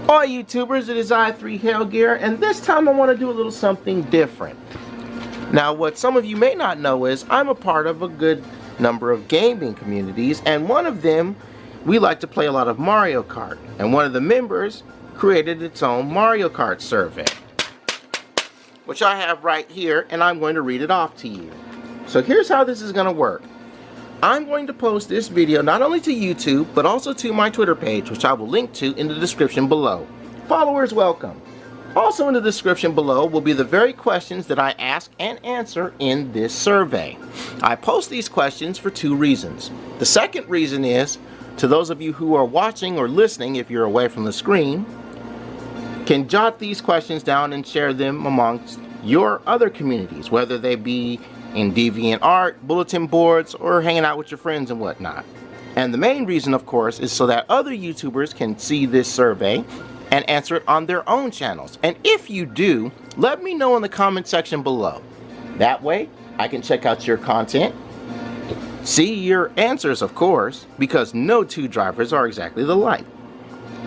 All YouTubers, it is I3 Hellgear, and this time I want to do a little something different. Now, what some of you may not know is I'm a part of a good number of gaming communities, and one of them, we like to play a lot of Mario Kart, and one of the members created its own Mariokart Survey, which I have right here, and I'm going to read it off to you. So here's how this is going to work. I'm going to post this video not only to YouTube, but also to my Twitter page, which I will link to in the description below. Followers welcome. Also in the description below will be the very questions that I ask and answer in this survey. I post these questions for two reasons. The second reason is, to those of you who are watching or listening, if you're away from the screen, can jot these questions down and share them amongst your other communities, whether they be in DeviantArt, bulletin boards, or hanging out with your friends and whatnot. And the main reason, of course, is so that other YouTubers can see this survey and answer it on their own channels. And if you do, let me know in the comment section below. That way, I can check out your content, see your answers, of course, because no two drivers are exactly alike.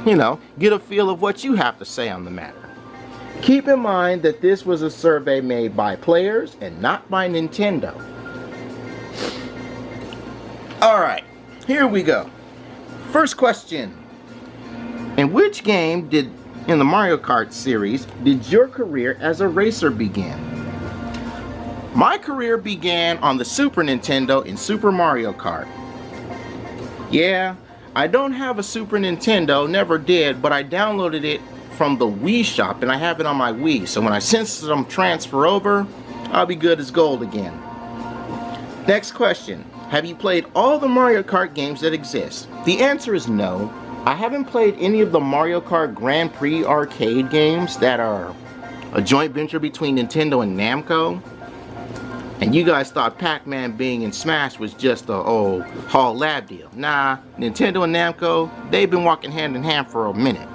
You know, get a feel of what you have to say on the matter. Keep in mind that this was a survey made by players and not by Nintendo. Alright, here we go. First question. In which game in the Mario Kart series did your career as a racer begin? My career began on the Super Nintendo in Super Mario Kart. Yeah, I don't have a Super Nintendo, never did, but I downloaded it from the Wii shop and I have it on my Wii, so when I send some transfer over, I'll be good as gold again. Next question. Have you played all the Mario Kart games that exist? The answer is no. I haven't played any of the Mario Kart Grand Prix arcade games that are a joint venture between Nintendo and Namco. And you guys thought Pac-Man being in Smash was just a old Hall Lab deal. Nah, Nintendo and Namco, they've been walking hand in hand for a minute.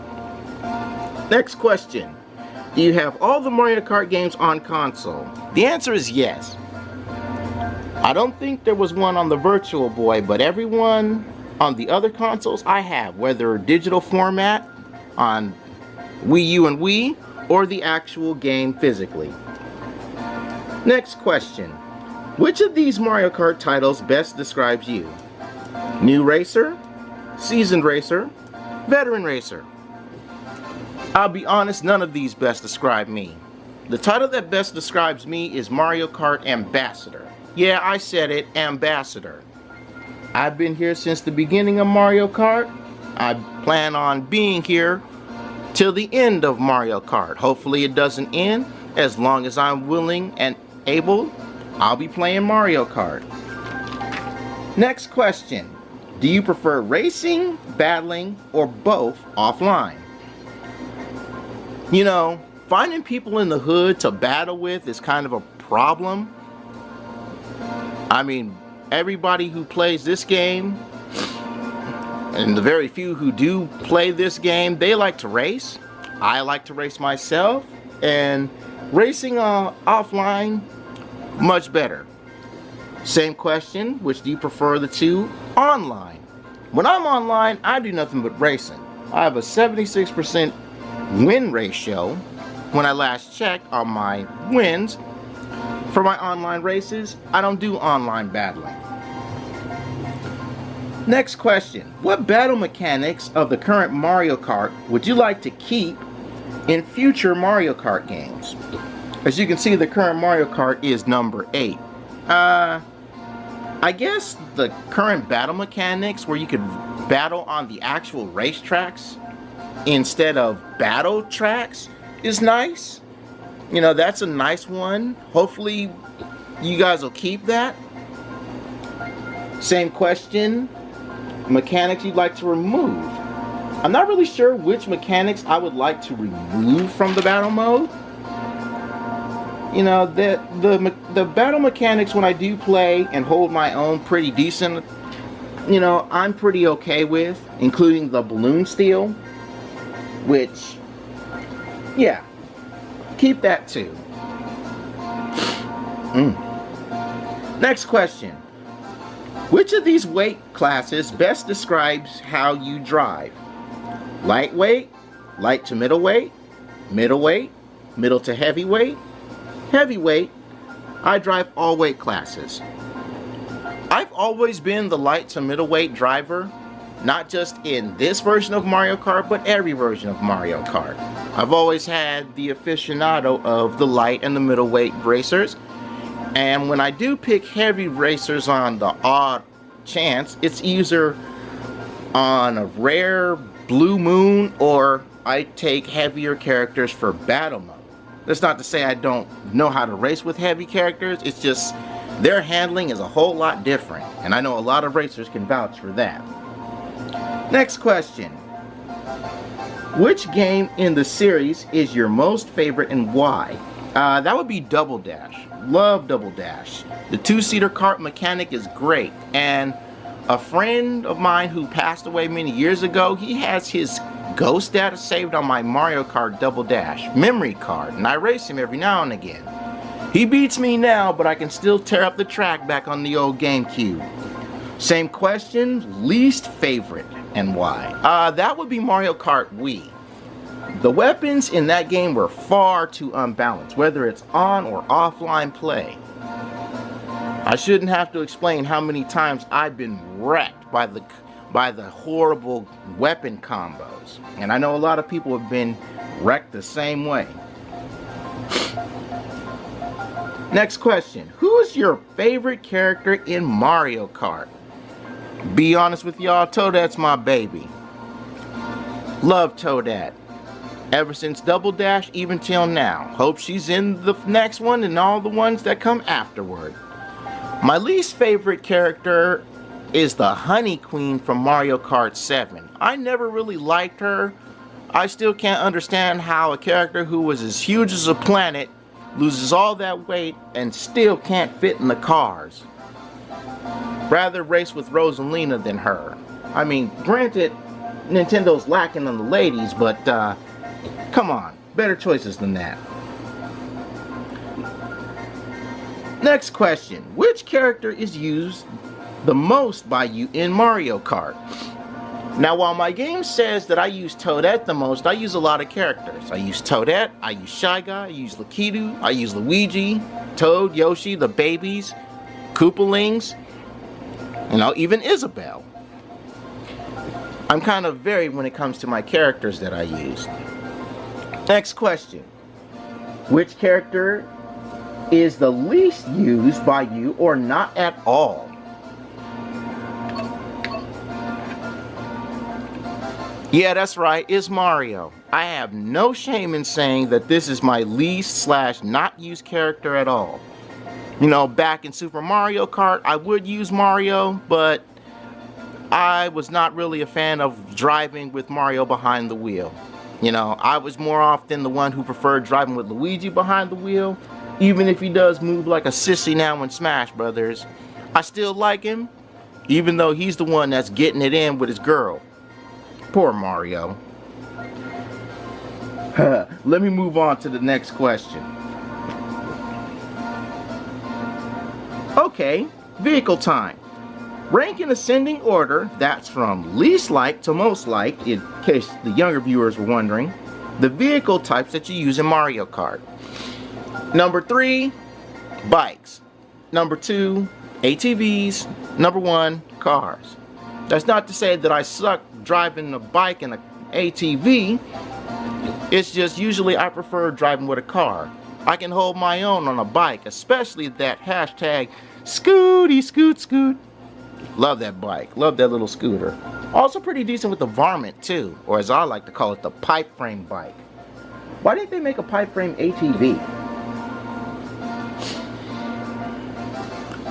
Next question. Do you have all the Mario Kart games on console? The answer is yes. I don't think there was one on the Virtual Boy, but everyone on the other consoles I have, whether digital format on Wii U and Wii, or the actual game physically. Next question. Which of these Mario Kart titles best describes you? New racer, seasoned racer, veteran racer? I'll be honest, none of these best describe me. The title that best describes me is Mario Kart Ambassador. Yeah, I said it, Ambassador. I've been here since the beginning of Mario Kart. I plan on being here till the end of Mario Kart. Hopefully it doesn't end. As long as I'm willing and able, I'll be playing Mario Kart. Next question. Do you prefer racing, battling, or both offline? You know, finding people in the hood to battle with is kind of a problem. I mean, everybody who plays this game, and the very few who do play this game, they like to race. I like to race myself, and racing offline, much better. Same question, which do you prefer the two? Online. When I'm online, I do nothing but racing. I have a 76% win ratio when I last checked on my wins. For my online races, I don't do online battling. Next question. What battle mechanics of the current Mario Kart would you like to keep in future Mario Kart games? As you can see, the current Mario Kart is number 8. I guess the current battle mechanics where you could battle on the actual racetracks instead of battle tracks is nice. You know, that's a nice one. Hopefully you guys will keep that. Same question. Mechanics you'd like to remove. I'm not really sure which mechanics I would like to remove from the battle mode. You know, the battle mechanics when I do play and hold my own pretty decent, you know, I'm pretty okay with, including the balloon steal, which, yeah, keep that too. Next question. Which of these weight classes best describes how you drive? Lightweight, light to middleweight, middleweight, middle to heavyweight, heavyweight. I drive all weight classes. I've always been the light to middleweight driver, not just in this version of Mario Kart, but every version of Mario Kart. I've always had the aficionado of the light and the middleweight racers, and when I do pick heavy racers on the odd chance, it's either on a rare blue moon or I take heavier characters for battle mode. That's not to say I don't know how to race with heavy characters, it's just their handling is a whole lot different, and I know a lot of racers can vouch for that. Next question. Which game in the series is your most favorite and why? That would be Double Dash. Love Double Dash. The two-seater kart mechanic is great, and a friend of mine who passed away many years ago, he has his ghost data saved on my Mario Kart Double Dash memory card, and I race him every now and again. He beats me now, but I can still tear up the track back on the old GameCube. Same question, least favorite and why? That would be Mario Kart Wii. The weapons in that game were far too unbalanced, whether it's on or offline play. I shouldn't have to explain how many times I've been wrecked by the horrible weapon combos. And I know a lot of people have been wrecked the same way. Next question. Who is your favorite character in Mario Kart? Be honest with y'all, Toadette's my baby. Love Toadette. Ever since Double Dash, even till now. Hope she's in the next one and all the ones that come afterward. My least favorite character is the Honey Queen from Mario Kart 7. I never really liked her. I still can't understand how a character who was as huge as a planet loses all that weight and still can't fit in the cars. Rather race with Rosalina than her. I mean, granted, Nintendo's lacking on the ladies, but come on, better choices than that. Next question. Which character is used the most by you in Mario Kart? Now, while my game says that I use Toadette the most, I use a lot of characters. I use Toadette, I use Shy Guy, I use Lakitu, I use Luigi, Toad, Yoshi, the babies, Koopalings, even Isabelle. I'm kind of varied when it comes to my characters that I use. Next question. Which character is the least used by you or not at all? Yeah, that's right, it's Mario. I have no shame in saying that this is my least / not used character at all. Back in Super Mario Kart, I would use Mario, but I was not really a fan of driving with Mario behind the wheel. I was more often the one who preferred driving with Luigi behind the wheel, even if he does move like a sissy now in Smash Brothers. I still like him, even though he's the one that's getting it in with his girl. Poor Mario. Let me move on to the next question. Okay, vehicle time. Rank in ascending order, that's from least liked to most liked, in case the younger viewers were wondering, the vehicle types that you use in Mario Kart. Number 3, bikes. Number 2, ATVs. Number 1, cars. That's not to say that I suck driving a bike and an ATV. It's just usually I prefer driving with a car. I can hold my own on a bike, especially that hashtag Scooty Scoot Scoot. Love that bike. Love that little scooter. Also pretty decent with the varmint too, or as I like to call it, the pipe frame bike. Why didn't they make a pipe frame ATV?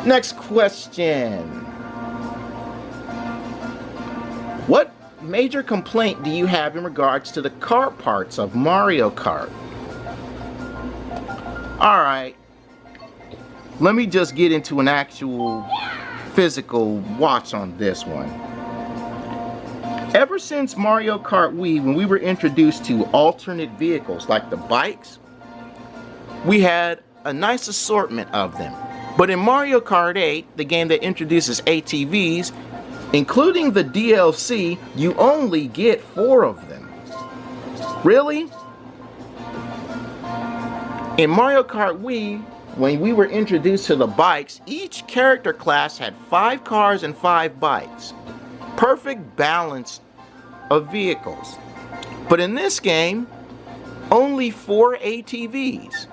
Next question. What major complaint do you have in regards to the car parts of Mario Kart? Alright, let me just get into an actual physical watch on this one. Ever since Mario Kart Wii, when we were introduced to alternate vehicles like the bikes, we had a nice assortment of them. But in Mario Kart 8, the game that introduces ATVs, including the DLC, you only get 4 of them. Really? In Mario Kart Wii, when we were introduced to the bikes, each character class had 5 cars and 5 bikes. Perfect balance of vehicles. But in this game, only 4 ATVs.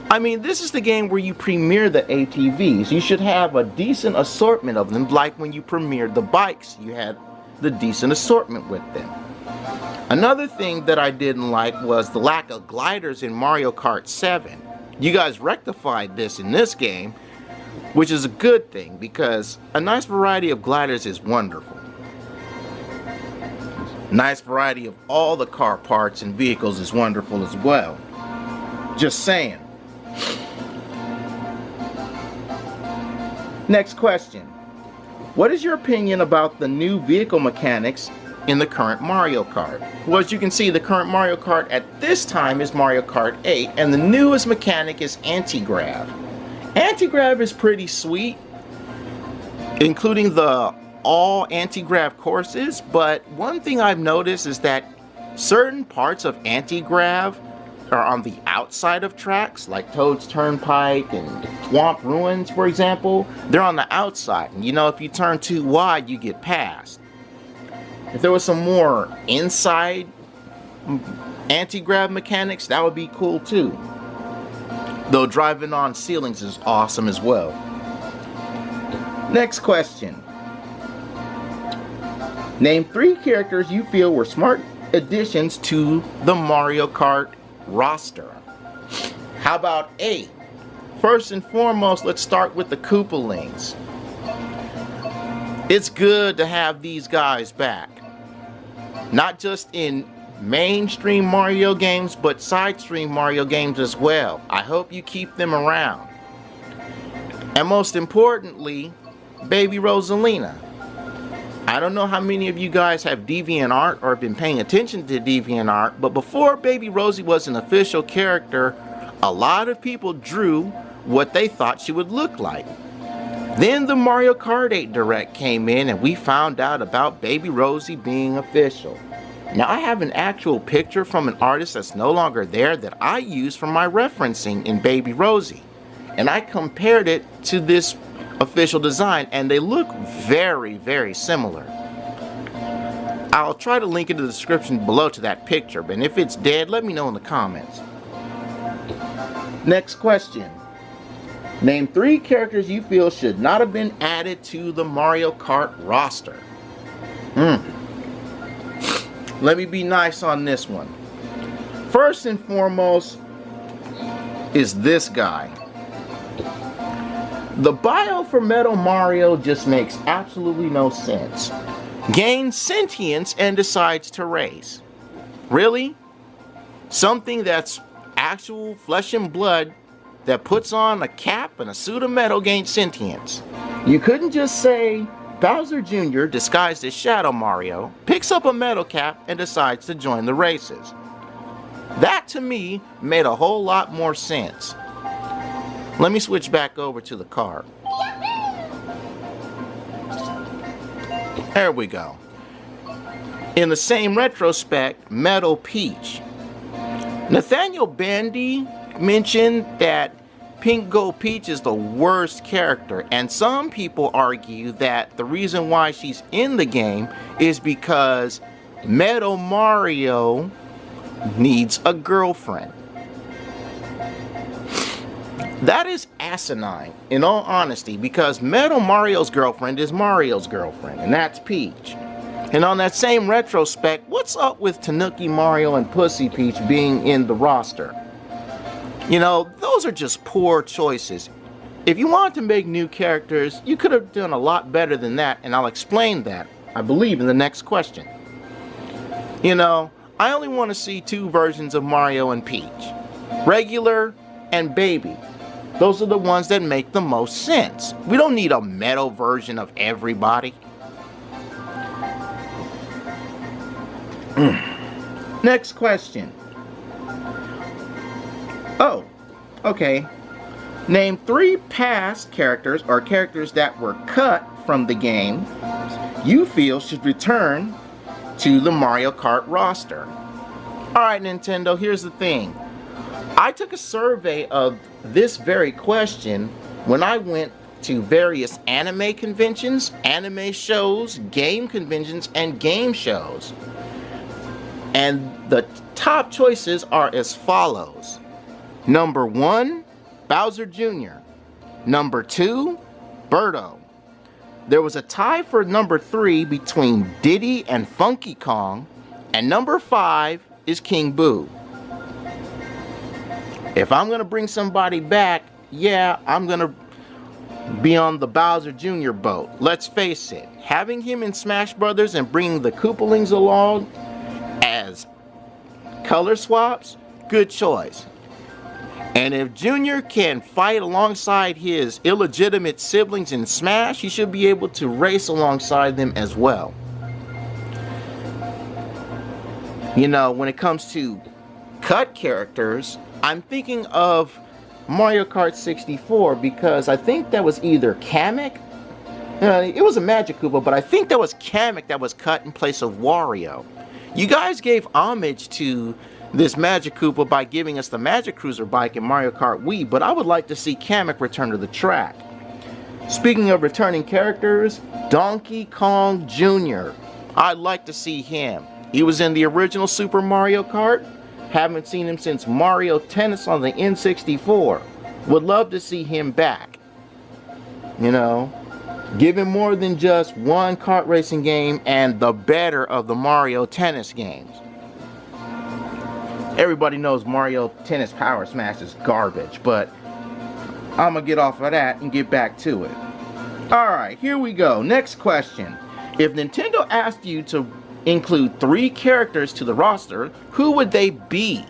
I mean, this is the game where you premiere the ATVs. You should have a decent assortment of them, like when you premiered the bikes, you had the decent assortment with them. Another thing that I didn't like was the lack of gliders in Mario Kart 7. You guys rectified this in this game, which is a good thing because a nice variety of gliders is wonderful. Nice variety of all the car parts and vehicles is wonderful as well. Just saying. Next question. What is your opinion about the new vehicle mechanics in the current Mario Kart? Well, as you can see, the current Mario Kart at this time is Mario Kart 8, and the newest mechanic is anti-grav. Anti-grav is pretty sweet, including the all anti-grav courses, but one thing I've noticed is that certain parts of anti-grav are on the outside of tracks, like Toad's Turnpike and Swamp Ruins, for example. They're on the outside, and you know, if you turn too wide, you get passed. If there was some more inside anti-grav mechanics, that would be cool too. Though driving on ceilings is awesome as well. Next question. Name 3 characters you feel were smart additions to the Mario Kart roster. How about A? First and foremost, let's start with the Koopalings. It's good to have these guys back. Not just in mainstream Mario games, but side stream Mario games as well. I hope you keep them around. And most importantly, Baby Rosalina. I don't know how many of you guys have DeviantArt or been paying attention to DeviantArt, but before Baby Rosie was an official character, a lot of people drew what they thought she would look like. Then the Mario Kart 8 Direct came in and we found out about Baby Rosie being official. Now I have an actual picture from an artist that's no longer there that I use for my referencing in Baby Rosie. And I compared it to this official design and they look very, very similar. I'll try to link in the description below to that picture, but if it's dead, let me know in the comments. Next question. Name 3 characters you feel should not have been added to the Mario Kart roster. Let me be nice on this one. First and foremost is this guy. The bio for Metal Mario just makes absolutely no sense. Gains sentience and decides to race. Really? Something that's actual flesh and blood that puts on a cap and a suit of metal gains sentience. You couldn't just say Bowser Jr. disguised as Shadow Mario, picks up a metal cap and decides to join the races. That to me made a whole lot more sense. Let me switch back over to the car. There we go. In the same retrospect, Metal Peach. Nathaniel Bandy mentioned that Pink Gold Peach is the worst character, and some people argue that the reason why she's in the game is because Metal Mario needs a girlfriend. That is asinine, in all honesty, because Metal Mario's girlfriend is Mario's girlfriend, and that's Peach. And on that same retrospect, what's up with Tanuki Mario and Pussy Peach being in the roster? You know, those are just poor choices. If you wanted to make new characters, you could have done a lot better than that, and I'll explain that, I believe, in the next question. You know, I only want to see 2 versions of Mario and Peach. Regular and Baby. Those are the ones that make the most sense. We don't need a metal version of everybody. Next question. Oh, okay. Name 3 past characters or characters that were cut from the game you feel should return to the Mario Kart roster. Alright, Nintendo, here's the thing. I took a survey of this very question when I went to various anime conventions, anime shows, game conventions, and game shows. And the top choices are as follows. Number 1, Bowser Jr. Number 2, Birdo. There was a tie for number 3 between Diddy and Funky Kong, and number 5 is King Boo. If I'm gonna bring somebody back, yeah, I'm gonna be on the Bowser Jr. boat. Let's face it, having him in Smash Brothers and bringing the Koopalings along as color swaps, good choice. And if Junior can fight alongside his illegitimate siblings in Smash, he should be able to race alongside them as well. You know, when it comes to cut characters, I'm thinking of Mario Kart 64 because I think that was either Kamek. It was a Magic Koopa, but I think that was Kamek that was cut in place of Wario. You guys gave homage to this Magic Koopa by giving us the Magic Cruiser bike in Mario Kart Wii, but I would like to see Kamek return to the track. Speaking of returning characters, Donkey Kong Jr. I'd like to see him. He was in the original Super Mario Kart. Haven't seen him since Mario Tennis on the N64. Would love to see him back. You know, give him more than just one kart racing game and the better of the Mario Tennis games. Everybody knows Mario Tennis Power Smash is garbage, but I'm gonna get off of that and get back to it. Alright, here we go. Next question. If Nintendo asked you to include 3 characters to the roster, who would they be?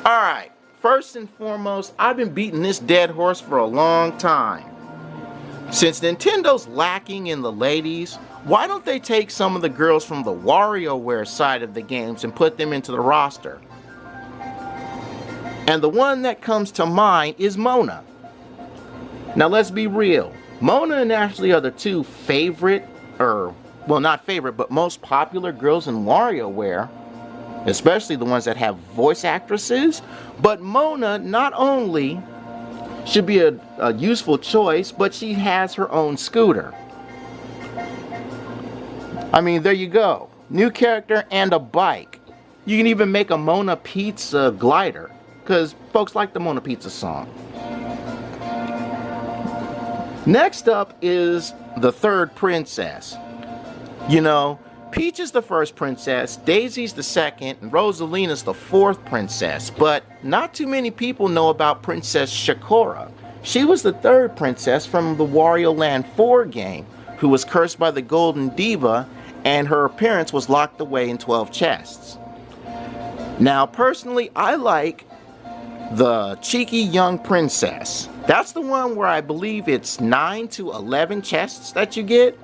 Alright, first and foremost, I've been beating this dead horse for a long time. Since Nintendo's lacking in the ladies, why don't they take some of the girls from the WarioWare side of the games and put them into the roster? And the one that comes to mind is Mona. Now let's be real. Mona and Ashley are the 2 favorite, well, not favorite, but most popular girls in WarioWare, especially the ones that have voice actresses. But Mona not only should be a useful choice, but she has her own scooter. I mean, there you go. New character and a bike. You can even make a Mona Pizza glider, because folks like the Mona Pizza song. Next up is the 3rd princess. You know, Peach is the 1st princess, Daisy's the 2nd, and Rosalina's the 4th princess. But not too many people know about Princess Shakora. She was the 3rd princess from the Wario Land 4 game, who was cursed by the Golden Diva, and her appearance was locked away in 12 chests. Now, personally, I like the cheeky young princess. That's the one where I believe it's 9 to 11 chests that you get.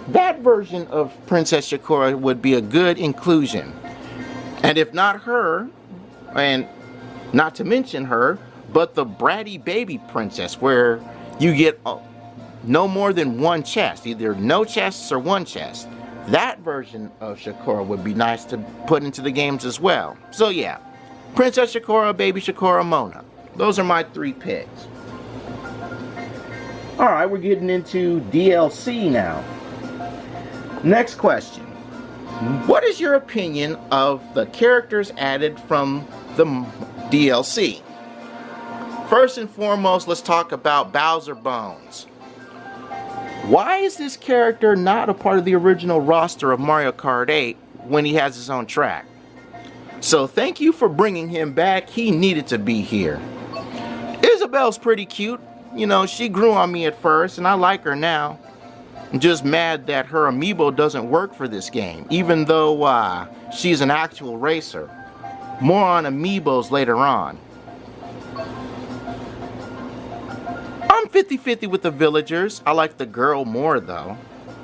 That version of Princess Shakora would be a good inclusion. And if not her, and not to mention her, but the bratty baby princess, where you get no more than 1 chest, either no chests or 1 chest. That version of Shakora would be nice to put into the games as well. So yeah, Princess Shakora, Baby Shakora, Mona. Those are my 3 picks. Alright, we're getting into DLC now. Next question. What is your opinion of the characters added from the DLC? First and foremost, let's talk about Bowser Bones. Why is this character not a part of the original roster of Mario Kart 8 when he has his own track? So thank you for bringing him back. He needed to be here. Isabelle's pretty cute. You know, she grew on me at first, and I like her now. I'm just mad that her amiibo doesn't work for this game, even though she's an actual racer. More on amiibos later on. I'm 50-50 with the villagers. I like the girl more though.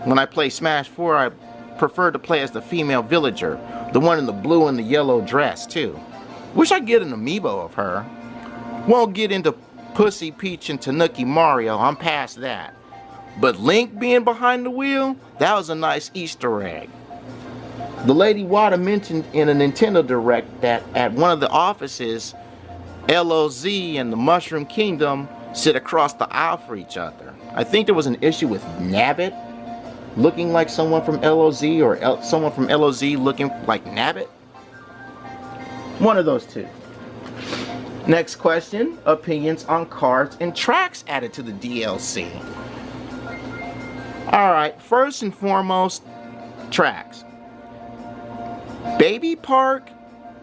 When I play Smash 4, I prefer to play as the female villager, the one in the blue and the yellow dress too. Wish I'd get an amiibo of her. Won't get into Pussy Peach and Tanuki Mario, I'm past that. But Link being behind the wheel, that was a nice Easter egg. The lady Wada mentioned in a Nintendo Direct that at one of the offices, LOZ and the Mushroom Kingdom sit across the aisle for each other. I think there was an issue with Nabbit looking like someone from LOZ, or someone from LOZ looking like Nabbit. One of those two. Next question, opinions on cars and tracks added to the DLC. Alright, first and foremost, tracks. Baby Park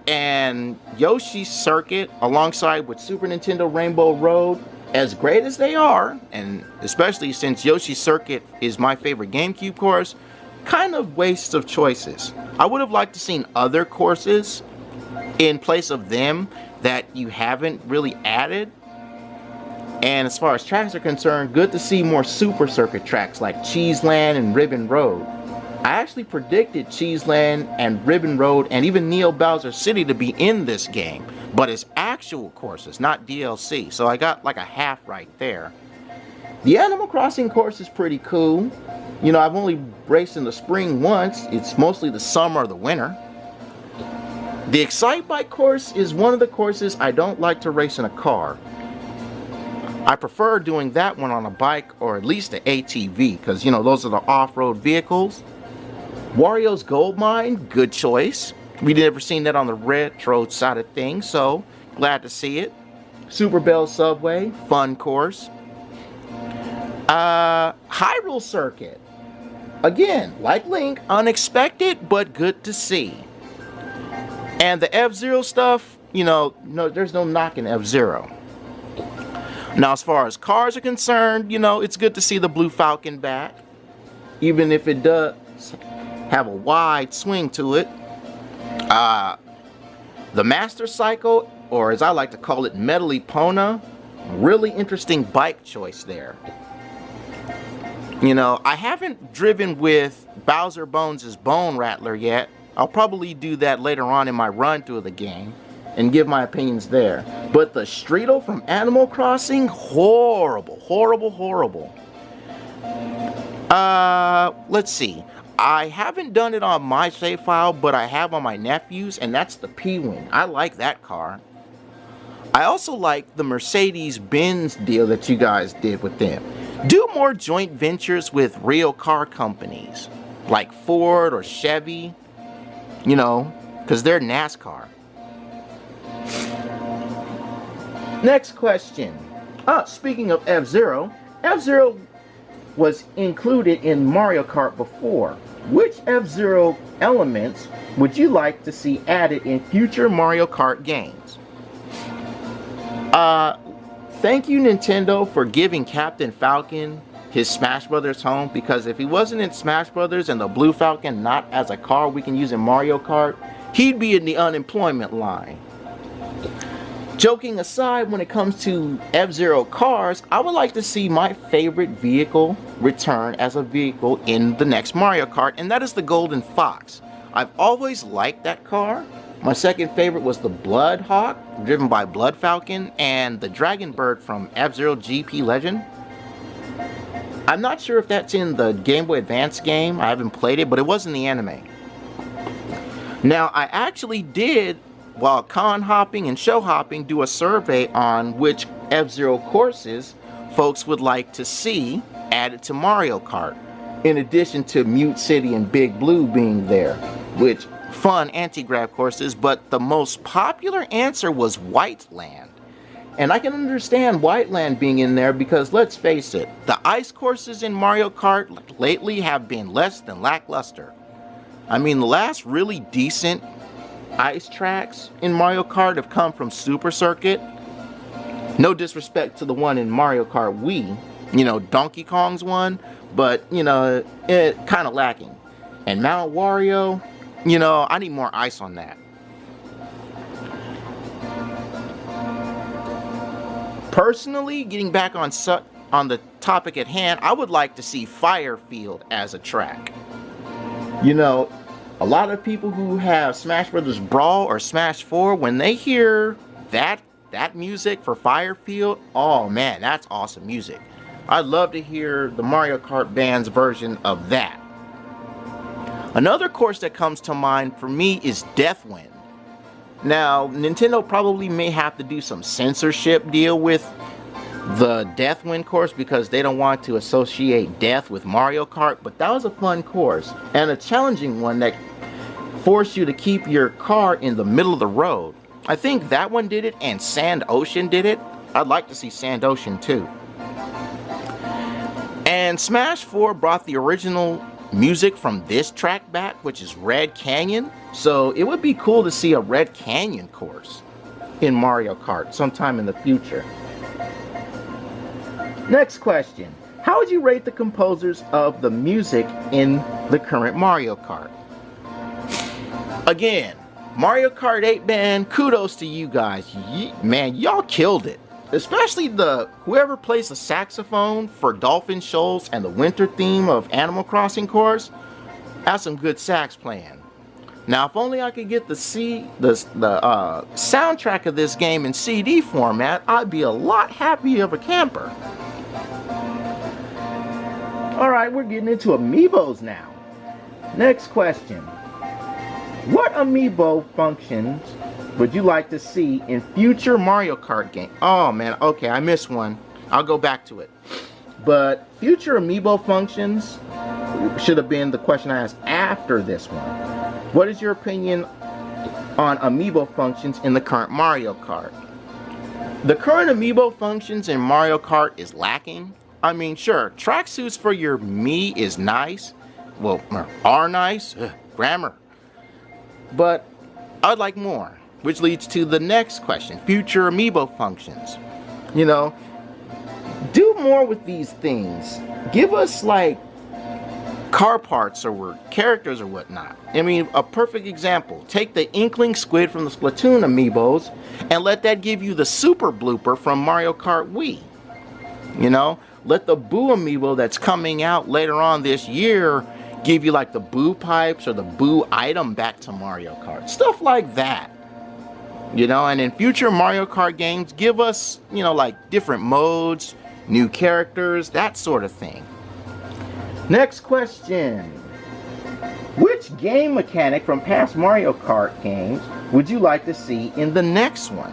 and Yoshi's Circuit, alongside with Super Nintendo Rainbow Road, as great as they are, and especially since Yoshi's Circuit is my favorite GameCube course, kind of wastes of choices. I would have liked to seen other courses in place of them that you haven't really added. And as far as tracks are concerned, good to see more Super Circuit tracks like Cheeseland and Ribbon Road. I actually predicted Cheeseland and Ribbon Road and even Neo Bowser City to be in this game, but as actual courses, not DLC, so I got like a half right there. The Animal Crossing course is pretty cool. You know, I've only raced in the spring once. It's mostly the summer or the winter. The Excite Bike course is one of the courses I don't like to race in a car. I prefer doing that one on a bike or at least an ATV, because, you know, those are the off-road vehicles. Wario's Gold Mine, good choice. We never seen that on the retro side of things, so glad to see it. Super Bell Subway, fun course. Hyrule Circuit. Again, like Link, unexpected, but good to see. And the F-Zero stuff, you know, no, there's no knocking F-Zero. Now, as far as cars are concerned, you know, it's good to see the Blue Falcon back, even if it does have a wide swing to it. The Master Cycle, or as I like to call it, Metal-Epona, really interesting bike choice there. You know, I haven't driven with Bowser Bones' Bone Rattler yet. I'll probably do that later on in my run through the game and give my opinions there. But the Streetle from Animal Crossing, horrible, horrible, horrible. Let's see. I haven't done it on my save file, but I have on my nephew's, and that's the P-Wing. I like that car. I also like the Mercedes-Benz deal that you guys did with them. Do more joint ventures with real car companies, like Ford or Chevy, you know, because they're NASCAR. Next question. Speaking of F-Zero, F-Zero was included in Mario Kart before. Which F-Zero elements would you like to see added in future Mario Kart games? Thank you, Nintendo, for giving Captain Falcon his Smash Brothers home, because if he wasn't in Smash Brothers and the Blue Falcon not as a car we can use in Mario Kart, he'd be in the unemployment line. Joking aside, when it comes to F-Zero cars, I would like to see my favorite vehicle return as a vehicle in the next Mario Kart, and that is the Golden Fox. I've always liked that car. My second favorite was the Blood Hawk, driven by Blood Falcon, and the Dragon Bird from F-Zero GP Legend. I'm not sure if that's in the Game Boy Advance game. I haven't played it, but it was in the anime. Now, I actually did, while con hopping and show hopping, do a survey on which F-Zero courses folks would like to see added to Mario Kart, in addition to Mute City and Big Blue being there, which fun anti-grav courses, but the most popular answer was White Land. And I can understand White Land being in there because, let's face it, the ice courses in Mario Kart lately have been less than lackluster. I mean, the last really decent ice tracks in Mario Kart have come from Super Circuit. No disrespect to the one in Mario Kart Wii, you know, Donkey Kong's one, but, you know, it kind of lacking. And Mount Wario, you know, I need more ice on that. Personally, getting back on the topic at hand, I would like to see Firefield as a track. You know, a lot of people who have Smash Brothers Brawl or Smash 4, when they hear that music for Firefield, oh man, that's awesome music. I'd love to hear the Mario Kart band's version of that. Another course that comes to mind for me is Deathwind. Now, Nintendo probably may have to do some censorship deal with the Deathwind course because they don't want to associate death with Mario Kart, but that was a fun course and a challenging one that forced you to keep your car in the middle of the road. I think that one did it and Sand Ocean did it. I'd like to see Sand Ocean too. And Smash 4 brought the original music from this track back, which is Red Canyon. So it would be cool to see a Red Canyon course in Mario Kart sometime in the future. Next question. How would you rate the composers of the music in the current Mario Kart? Again, Mario Kart 8 band, kudos to you guys. Man, y'all killed it. Especially whoever plays the saxophone for Dolphin Shoals and the winter theme of Animal Crossing course. That's some good sax playing. Now, if only I could get the soundtrack of this game in CD format, I'd be a lot happier of a camper. Alright, we're getting into amiibos now. Next question. What amiibo functions would you like to see in future Mario Kart games? Oh man, okay, I missed one. I'll go back to it. But future amiibo functions should have been the question I asked after this one. What is your opinion on amiibo functions in the current Mario Kart? The current amiibo functions in Mario Kart is lacking. I mean, sure, tracksuits for your Mii is nice. Well, are nice. Grammar. But I'd like more. Which leads to the next question. Future amiibo functions. You know, do more with these things. Give us like car parts or characters or whatnot. I mean, a perfect example. Take the Inkling Squid from the Splatoon amiibos and let that give you the super blooper from Mario Kart Wii. You know, let the Boo amiibo that's coming out later on this year give you like the Boo pipes or the Boo item back to Mario Kart. Stuff like that. You know, and in future Mario Kart games, give us, you know, like different modes, new characters, that sort of thing. Next question. Which game mechanic from past Mario Kart games would you like to see in the next one?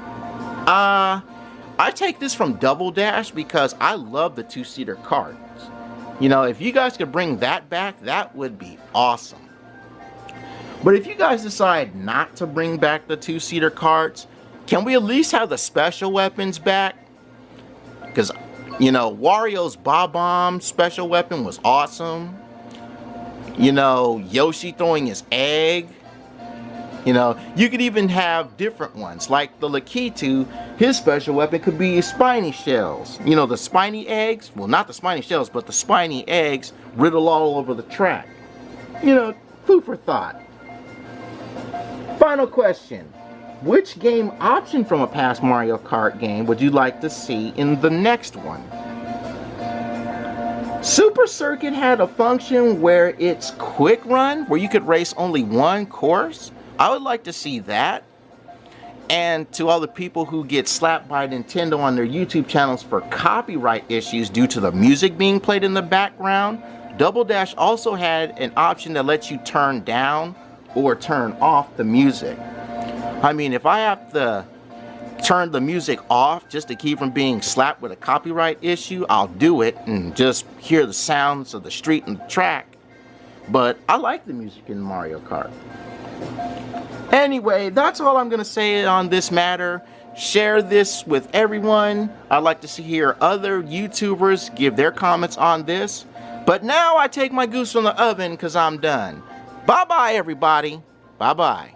I take this from Double Dash because I love the two-seater carts. You know, if you guys could bring that back, that would be awesome. But if you guys decide not to bring back the two-seater carts, can we at least have the special weapons back? Because, you know, Wario's Bob-Bomb special weapon was awesome. You know, Yoshi throwing his egg. You know, you could even have different ones. Like the Lakitu, his special weapon could be spiny shells. You know, the spiny eggs. Well, not the spiny shells, but the spiny eggs riddle all over the track. You know, food for thought. Final question. Which game option from a past Mario Kart game would you like to see in the next one? Super Circuit had a function where it's quick run, where you could race only one course. I would like to see that. And to all the people who get slapped by Nintendo on their YouTube channels for copyright issues due to the music being played in the background, Double Dash also had an option that lets you turn down or turn off the music. I mean, if I have to turn the music off just to keep from being slapped with a copyright issue, I'll do it and just hear the sounds of the street and the track. But I like the music in Mario Kart. Anyway, that's all I'm going to say on this matter. Share this with everyone. I'd like to hear other YouTubers give their comments on this. But now I take my goose from the oven because I'm done. Bye-bye, everybody. Bye-bye.